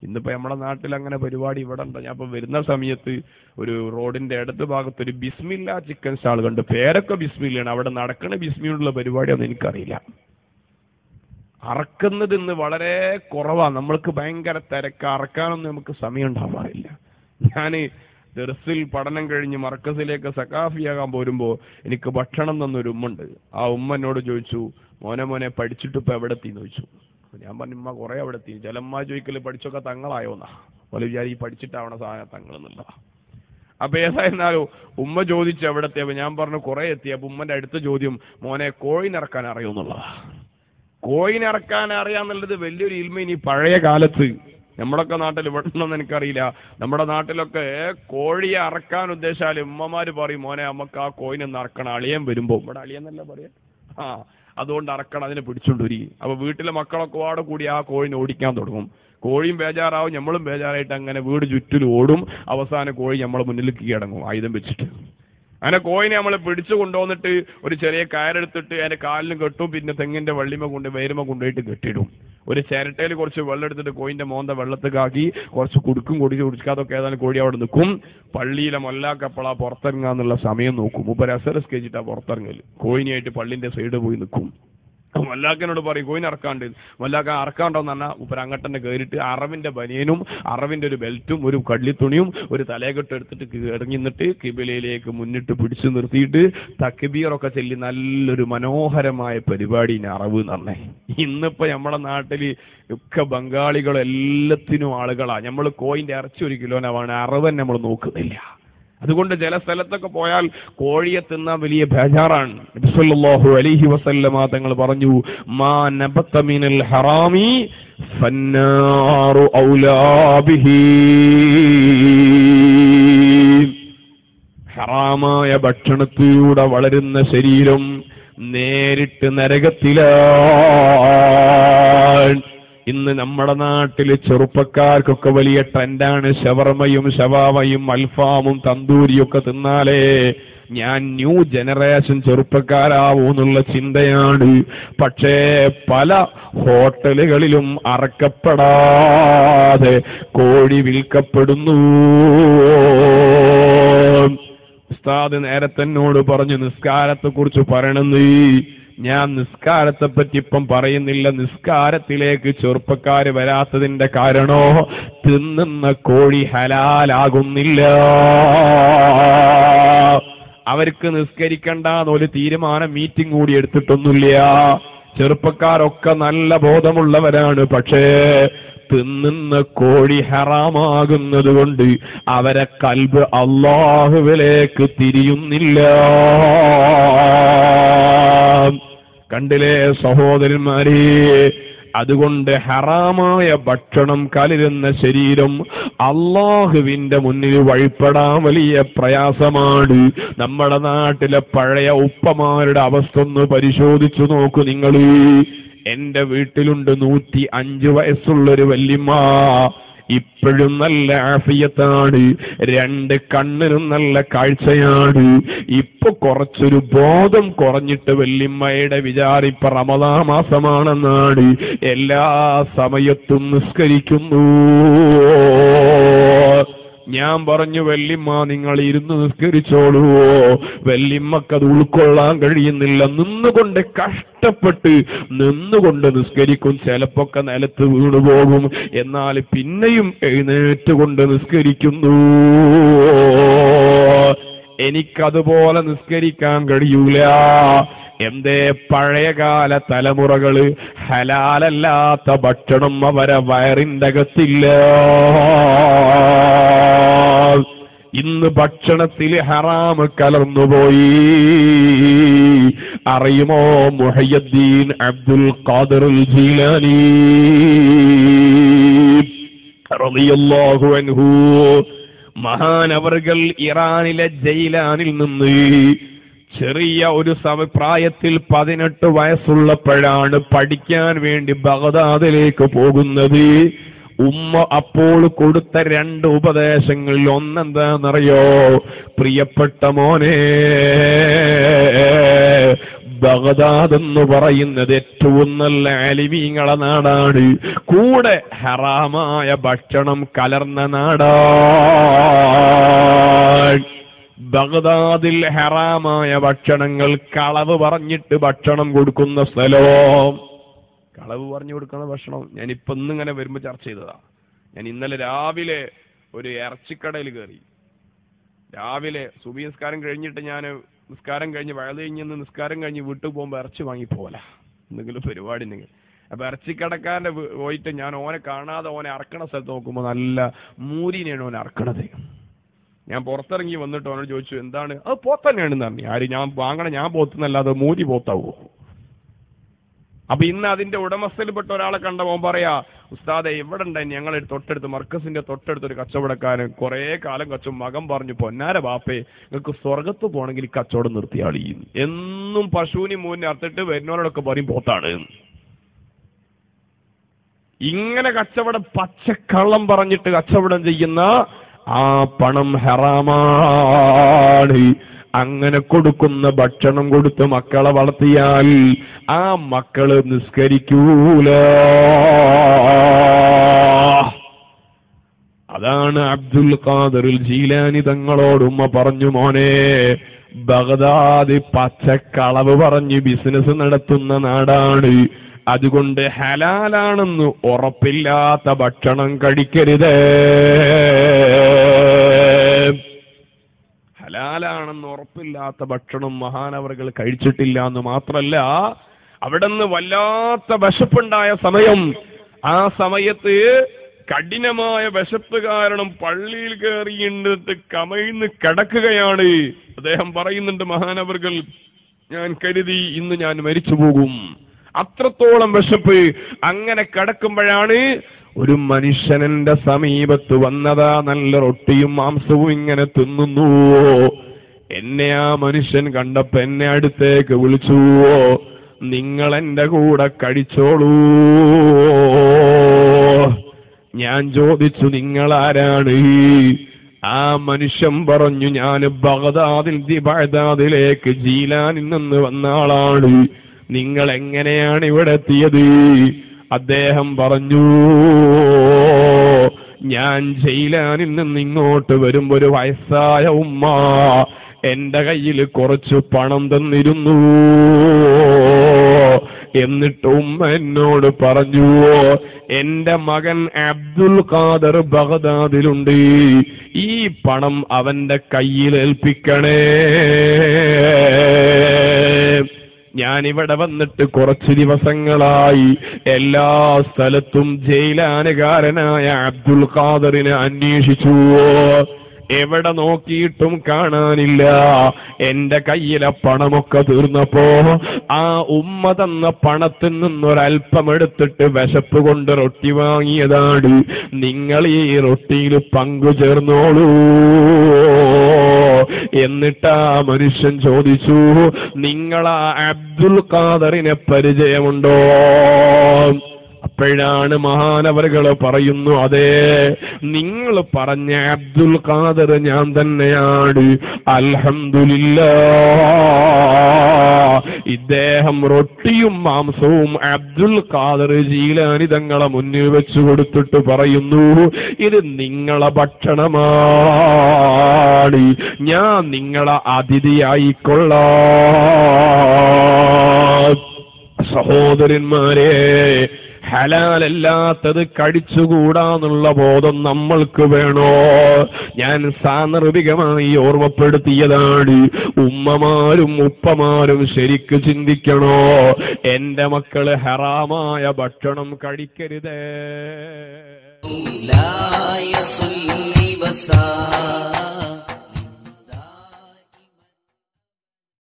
ഇന്നിപ്പോ നമ്മുടെ നാട്ടിൽ അങ്ങനെ പരിപാടി ഇവിടെ ഉണ്ട്. ഞാൻ ഇപ്പൊ വരുന്ന സമയത്ത് ഒരു റോഡിന്റെ ഇടത് ഭാഗത്ത് ഒരു ബിസ്മില്ല ചിക്കൻ സ്റ്റാൾ കണ്ട്. പേരൊക്കെ ബിസ്മില്ലാണ്, അവിടെ നടക്കണ ബിസ്മിയുള്ള പരിപാടിയൊന്നും എനിക്കറിയില്ല. അറക്കുന്നത് ഇന്ന് വളരെ കുറവാണ്. നമ്മൾക്ക് ഭയങ്കര തിരക്ക്, അറക്കാനൊന്നും നമുക്ക് സമയം ഉണ്ടാവാറില്ല. ഞാൻ ദർസിൽ പഠനം കഴിഞ്ഞ് മർക്കസിലേക്ക് സക്കാഫിയാകാൻ പോരുമ്പോൾ എനിക്ക് ഭക്ഷണം തന്നൊരു ഉമ്മുണ്ട്. ആ ഉമ്മ എന്നോട് ചോദിച്ചു, മോനെ പഠിച്ചിട്ട് ഇപ്പൊ എവിടെ എത്തിന്ന് ചോദിച്ചു. ഞാൻ പറഞ്ഞു, ഉമ്മ കുറെ അവിടെ എത്തി. ചിലമ്മ ചോദിക്കല് പഠിച്ചൊക്കെ തങ്ങളായോന്നാ, പോലെ വിചാരി പഠിച്ചിട്ടാവണ സാധനം തങ്ങൾ എന്നുള്ളതാ. അപ്പൊ ഏതായിരുന്നാലും ഉമ്മ ചോദിച്ചു എവിടെ എത്തിയപ്പോ ഞാൻ പറഞ്ഞു കുറെ എത്തി. അപ്പൊ ഉമ്മന്റെ അടുത്ത ചോദ്യം, മോനെ കോഴിനിറക്കാൻ അറിയുമെന്നുള്ളതാ. കോഴിനിറക്കാൻ അറിയാന്നുള്ളത് വലിയൊരു ഇൽമ. ഇനി പഴയ കാലത്ത് നമ്മളൊക്കെ നാട്ടിൽ ഇവിടെ ഉണ്ടോന്ന് എനിക്കറിയില്ല, നമ്മുടെ നാട്ടിലൊക്കെ കോഴിയെ അറക്കാൻ ഉദ്ദേശിച്ചാൽ ഉമ്മമാര് പറയും, മോനെ നമുക്ക് ആ കോഴിനെ അറക്കണം, അളിയൻ വരുമ്പോ. ഇവിടെ അളിയെന്നല്ല പറയാ, അതുകൊണ്ട് അറക്കണം, അതിനെ പിടിച്ചോണ്ടൊരി. അപ്പൊ വീട്ടിലെ മക്കളൊക്കെ പാടെ കൂടി ആ കോഴിനെ ഓടിക്കാൻ തുടങ്ങും. കോഴിയും ബേജാറാവും, നമ്മളും ബേജാറായിട്ട് അങ്ങനെ വീട് ചുറ്റിലും ഓടും. അവസാനം കോഴി നമ്മളെ മുന്നിൽ കീഴടങ്ങും ആയുധം വെച്ചിട്ട്. അങ്ങനെ കോഴിനെ നമ്മൾ പിടിച്ചു കൊണ്ടുവന്നിട്ട് ഒരു ചെറിയ കയറെടുത്തിട്ട് അതിന്റെ കാലിലും കെട്ടും. പിന്നെ തെങ്ങിന്റെ വള്ളിമ കൊണ്ട് വേരുമ കൊണ്ടുപോയിട്ട് കെട്ടിയിടും. ഒരു ചിരട്ടയിൽ കുറച്ച് വെള്ളം എടുത്തിട്ട് കോഴിന്റെ മോന്ത വെള്ളത്തിലാക്കി കുറച്ച് കുടിക്കാതൊക്കെ ഏതായാലും കോഴി അവിടെ നിൽക്കും. പള്ളിയിലെ മൊല്ലാക്കപ്പള പുറത്തിറങ്ങാന്നുള്ള സമയം നോക്കും. ഇപ്പൊ രസരസ് കഴിച്ചിട്ടാ പുറത്തിറങ്ങല്. കോഴിനെയായിട്ട് പള്ളിന്റെ സൈഡ് പോയി നിൽക്കും. മല്ലാക്കനോട് പറയും കോയിൻ അറക്കാണ്ട്. മല്ലാക്ക അറക്കാണ്ടോന്ന് പറഞ്ഞാൽ ഉപ്പര അങ്ങോട്ടെ കയറിയിട്ട് അറവിന്റെ ബനിയനും അറവിന്റെ ഒരു ബെൽറ്റും ഒരു കള്ളിത്തുണിയും ഒരു തലയെക്കെട്ട് എടുത്തിട്ട് ഇറങ്ങി നിന്നിട്ട് കിബിലയിലേക്ക് മുന്നിട്ട് പിടിച്ചു നിർത്തിയിട്ട് തക്ബീറൊക്കെ ചൊല്ലി നല്ലൊരു മനോഹരമായ പരിപാടി അറവ് എന്ന് പറഞ്ഞേ. ഇന്നിപ്പോ നമ്മളെ നാട്ടില് ഒക്കെ ബംഗാളികൾ എല്ലാത്തിനും ആളുകളാ. നമ്മൾ കോയിന്റെ ഇറച്ചി 1 കിലോനാണ്, അറവൻ നമ്മൾ നോക്കുന്നില്ല. അതുകൊണ്ട് ചില സ്ഥലത്തൊക്കെ പോയാൽ കോഴിയെ തിന്നാൻ വലിയ ബേജാറാണ്. നബി സല്ലല്ലാഹു അലൈഹി വസല്ലമ തങ്ങൾ പറഞ്ഞു, മാ നബത മിനൽ ഹറാമി ഫന്നാറു ഔലാ ബിഹി. ഹറാമായ ഭക്ഷണത്തിലൂടെ വളരുന്ന ശരീരം നേരിട്ട് നരകത്തിലാണ്. ഇന്ന് നമ്മുടെ നാട്ടില് ചെറുപ്പക്കാർക്കൊക്കെ വലിയ ട്രെൻഡാണ് ഷവർമയും ഷവാവയും അൽഫാമും തന്തൂരിയൊക്കെ തിന്നാലേ ഞാൻ ന്യൂ ജനറേഷൻ ചെറുപ്പക്കാരാവൂന്നുള്ള ചിന്തയാണ്. പക്ഷേ പല ഹോട്ടലുകളിലും അറക്കപ്പെടാതെ കോഴി വിൽക്കപ്പെടുന്നു. ഉസ്താദ് നേരത്തെന്നോട് പറഞ്ഞു നിസ്കാരത്തെ കുറിച്ച് പറയണമെന്ന്. ഞാൻ നിസ്കാരത്തെ പറ്റി ഇപ്പം പറയുന്നില്ല. നിസ്കാരത്തിലേക്ക് ചെറുപ്പക്കാര് വരാത്തതിന്റെ കാരണോ തിന്നുന്ന കോഴി ഹലാലാകുന്നില്ല. അവർക്ക് നിസ്കരിക്കണ്ടെന്നൊരു തീരുമാനം മീറ്റിംഗ് കൂടി എടുത്തിട്ടൊന്നുമില്ല. ചെറുപ്പക്കാരൊക്കെ നല്ല ബോധമുള്ളവരാണ്. പക്ഷേ തിന്നുന്ന കോഴി ഹറാമാകുന്നത് കൊണ്ട് അവരെ കൽബ് അല്ലാഹുവിലേക്ക് തിരിയുന്നില്ല. കണ്ടില്ലേ സഹോദരന്മാരെ? അതുകൊണ്ട് ഹറാമായ ഭക്ഷണം കലരുന്ന ശരീരം അല്ലാഹുവിന്റെ മുന്നിൽ വഴിപ്പെടാൻ വലിയ പ്രയാസമാണ്. നമ്മുടെ നാട്ടിലെ പഴയ ഉപ്പമാരുടെ അവസ്ഥ ഒന്ന് പരിശോധിച്ചു നോക്കൂ നിങ്ങൾ. എന്റെ വീട്ടിലുണ്ട് 105 വയസ്സുള്ളൊരു വല്യമ്മ. ഇപ്പോഴും നല്ല ആഫിയത്താണ്, 2 കണ്ണിനും നല്ല കാഴ്ചയാണ്. ഇപ്പൊ കുറച്ചൊരു ബോധം കുറഞ്ഞിട്ട് വല്യമ്മയുടെ വിചാരിപ്പ റമദാൻ മാസമാണെന്നാണ്. എല്ലാ സമയത്തും നിസ്കരിക്കുന്നു. ഞാൻ പറഞ്ഞു, വല്യമ്മ നിങ്ങൾ ഇരുന്ന് നിസ്കരിച്ചോളൂ. വല്യമ്മക്കത് ഉൾക്കൊള്ളാൻ കഴിയുന്നില്ല. നിന്നുകൊണ്ട് കഷ്ടപ്പെട്ട് നിന്നുകൊണ്ട് നിസ്കരിക്കും. ചിലപ്പൊക്കെ നിലത്ത് വീണുപോകും, എന്നാൽ പിന്നെയും എഴുന്നേറ്റുകൊണ്ട് നിസ്കരിക്കുന്നു. എനിക്കതുപോലെ നിസ്കരിക്കാൻ കഴിയൂല. എന്തേ? പഴയകാല തലമുറകള് ഹലാലല്ലാത്ത ഭക്ഷണം അവരെ വയറിന്റെ അകത്തില്ല. ഇന്ന് ഭക്ഷണത്തിൽ ഹറാമ് കലർന്നുപോയി. അറിയുമോ മുഹയ്യദ്ദീൻ അബ്ദുൽ ഖാദിർ ജീലാനി റളിയല്ലാഹു അൻഹു മഹാനവർകൾ ഇറാനിലെ ജയിലാനിൽ നിന്ന് ചെറിയ ഒരു പ്രായത്തിൽ 18 വയസ്സുള്ളപ്പോഴാണ് പഠിക്കാൻ വേണ്ടി ബഗ്ദാദിലേക്ക് പോകുന്നത്. ഉമ്മ അപ്പോൾ കൊടുത്ത 2 ഉപദേശങ്ങളിൽ ഒന്നെന്താണെന്നറിയോ? പ്രിയപ്പെട്ട മോനെ, ബഗ്ദാദ് എന്ന് പറയുന്നത് ഏറ്റവും നല്ല ആലിമീങ്ങളെ നാടാണ്. കൂടെ ഹറാമായ ഭക്ഷണം കലർന്ന നാടാണ്. ബഗ്ദാദിൽ ഹറാമായ ഭക്ഷണങ്ങൾ, കളവ് പറഞ്ഞിട്ട് ഭക്ഷണം കൊടുക്കുന്ന സ്ഥലം, കളവ് പറഞ്ഞു കൊടുക്കുന്ന ഭക്ഷണം. ഞാനിപ്പോ ഇന്നിങ്ങനെ വരുമ്പോ ചർച്ച ചെയ്തതാ. ഞാൻ ഇന്നലെ രാവിലെ ഒരു ഇറച്ചിക്കടയിൽ കയറി. രാവിലെ സുബഹി നിസ്കാരം കഴിഞ്ഞിട്ട് ഞാൻ നിസ്കാരം കഴിഞ്ഞ് വയൽ കഴിഞ്ഞ് നിസ്കാരം കഴിഞ്ഞ് വീട്ടിൽ പോകുമ്പോൾ ഇറച്ചി വാങ്ങി പോല എന്തെങ്കിലും പരിപാടി ഉണ്ടെങ്കിൽ. അപ്പൊ ഇറച്ചിക്കടക്കാരന്റെ പോയിട്ട് ഞാൻ ഓനെ കാണാതെ ഓനെ അറക്കണ സ്ഥലത്ത് നോക്കുമ്പോൾ നല്ല മൂരിനെയാണ് ഓനെ അറക്കണത്. ഞാൻ പുറത്തിറങ്ങി വന്നിട്ട് ഓനോട് ചോദിച്ചു, എന്താണ് അത്? പോത്ത് തന്നെയാണെന്ന് പറഞ്ഞു. ആര്? ഞാൻ വാങ്ങണ ഞാൻ പോത്തുന്നല്ലാതെ മൂരി പോത്താവോ? അപ്പൊ ഇന്ന് അതിന്റെ ഉടമസ്ഥയിൽപ്പെട്ട ഒരാളെ കണ്ട ഓൻ പറയാ, ഉസ്താദെ ഇവിടെ ഉണ്ടായി ഞങ്ങൾ തൊട്ടടുത്ത് മർക്കസിന്റെ തൊട്ടടുത്തൊരു കച്ചവടക്കാരൻ കുറെ കാലം മകൻ പറഞ്ഞു, പൊന്നാര ബാപ്പേ നിങ്ങൾക്ക് സ്വർഗത്ത് പോകണമെങ്കിൽ കച്ചവടം നിർത്തിയാളി. എന്നും പശുവിനി മൂന്നിനെ അർത്തിട്ട് വരുന്നവരോടൊക്കെ പറയും പോത്താണ്. ഇങ്ങനെ കച്ചവടം പച്ചക്കള്ളം പറഞ്ഞിട്ട് കച്ചവടം ചെയ്യുന്ന ആ പണം ഹറാമാണ്. അങ്ങനെ കൊടുക്കുന്ന ഭക്ഷണം കൊടുത്ത് മക്കളെ വളർത്തിയാൽ ആ മക്കള് നിസ്കരിക്കൂല. അതാണ് അബ്ദുൽ ഖാദിർ ജീലാനി തങ്ങളോട് ഉമ്മ പറഞ്ഞു, മോനെ ബഗ്ദാദ് പച്ചക്കളവ് പറഞ്ഞ് ബിസിനസ് നടത്തുന്ന നാടാണ്. അതുകൊണ്ട് ഹലാലാണെന്ന് ഉറപ്പില്ലാത്ത ഭക്ഷണം കഴിക്കരുത്. ഹലാലാണെന്ന് ഉറപ്പില്ലാത്ത ഭക്ഷണം മഹാനവറുകൾ കഴിച്ചിട്ടില്ല എന്ന് മാത്രല്ല, അവിടെ നിന്ന് വല്ലാത്ത വിശപ്പുണ്ടായ സമയം, ആ സമയത്ത് കഠിനമായ വിശപ്പ് കാരണം പള്ളിയിൽ കയറിയിട്ട് കമഴ്ന്ന് കിടക്കുകയാണ്. അദ്ദേഹം പറയുന്നുണ്ട്, മഹാനവറുകൾ ഞാൻ കരുതി ഇന്ന് ഞാൻ മരിച്ചു പോകും, അത്രത്തോളം വിശപ്പ്. അങ്ങനെ കിടക്കുമ്പോഴാണ് ഒരു മനുഷ്യനെന്റെ സമീപത്ത് വന്നതാ, നല്ല റൊട്ടിയും മാംസവും ഇങ്ങനെ തിന്നുന്നു. എന്നെ ആ മനുഷ്യൻ കണ്ടപ്പോ എന്നെ അടുത്തേക്ക് വിളിച്ചു, നിങ്ങൾ എന്റെ കൂടെ കഴിച്ചോളൂ. ഞാൻ ചോദിച്ചു, നിങ്ങൾ ആരാണ്? ആ മനുഷ്യൻ പറഞ്ഞു, ഞാൻ ബഗ്ദാദിലേക്ക് ജീലാനിൽ നിന്ന് വന്ന ആളാണ്. നിങ്ങൾ എങ്ങനെയാണ് ഇവിടെ എത്തിയത്? അദ്ദേഹം പറഞ്ഞു, ഞാൻ ജയിലാനിൽ നിന്ന് ഇങ്ങോട്ട് വരുമ്പോ ഒരു വയസ്സായ ഉമ്മ എന്റെ കയ്യിൽ കുറച്ച് പണം തന്നിരുന്നു. എന്നിട്ട് ഉമ്മ എന്നോട് പറഞ്ഞു, എന്റെ മകൻ അബ്ദുൽ ഖാദിർ ബഗ്ദാദിലുണ്ട്, ഈ പണം അവന്റെ കയ്യിൽ ഏൽപ്പിക്കണേ. ഞാനിവിടെ വന്നിട്ട് കുറച്ച് ദിവസങ്ങളായി എല്ലാ സ്ഥലത്തും ജയിലാനുകാരനായ അബ്ദുൽ ഖാദിറിനെ അന്വേഷിച്ചു. എവിടെ നോക്കിയിട്ടും കാണാനില്ല. എന്റെ കയ്യിലെ പണമൊക്കെ തീർന്നപ്പോ ആ ഉമ്മ തന്ന പണത്തിൽ നിന്നൊരൽപ്പം എടുത്തിട്ട് വിശപ്പ് കൊണ്ട് റൊട്ടി വാങ്ങിയതാണ്. നിങ്ങൾ ഈ റൊട്ടിയിൽ പങ്കു ചേർന്നോളൂ. എന്നിട്ട് ആ മനുഷ്യൻ ചോദിച്ചു, നിങ്ങളാ അബ്ദുൽ ഖാദിറിനെ പരിചയമുണ്ടോ? അപ്പോഴാണ് മഹാനവറുകൾ പറയുന്നു, അതെ, നിങ്ങൾ പറഞ്ഞ അബ്ദുൽ ഖാദിർ ഞാൻ തന്നെയാണ്. അൽഹംദുലില്ലാഹ്. ഇദ്ദേഹം റൊട്ടിയും മാംസവും അബ്ദുൽ ഖാദിർ ജീലാനി തങ്ങളെ മുന്നിൽ വെച്ചു കൊടുത്തിട്ട് പറയുന്നു, ഇത് നിങ്ങളെ ഭക്ഷണമാണ്, ഞാൻ നിങ്ങളെ അതിഥിയായിക്കൊള്ളാം. സഹോദരന്മാരെ, ഹലാലല്ലാത്തത് കഴിച്ചുകൂടാന്നുള്ള ബോധം നമ്മൾക്ക് വേണോ? ഞാൻ സാന്ദർഭികമായി ഓർമ്മപ്പെടുത്തിയതാണ്. ഉമ്മമാരും ഉപ്പമാരും ശരിക്ക് ചിന്തിക്കണോ, എന്റെ മക്കള് ഹറാമായ ഭക്ഷണം കഴിക്കരുതേ.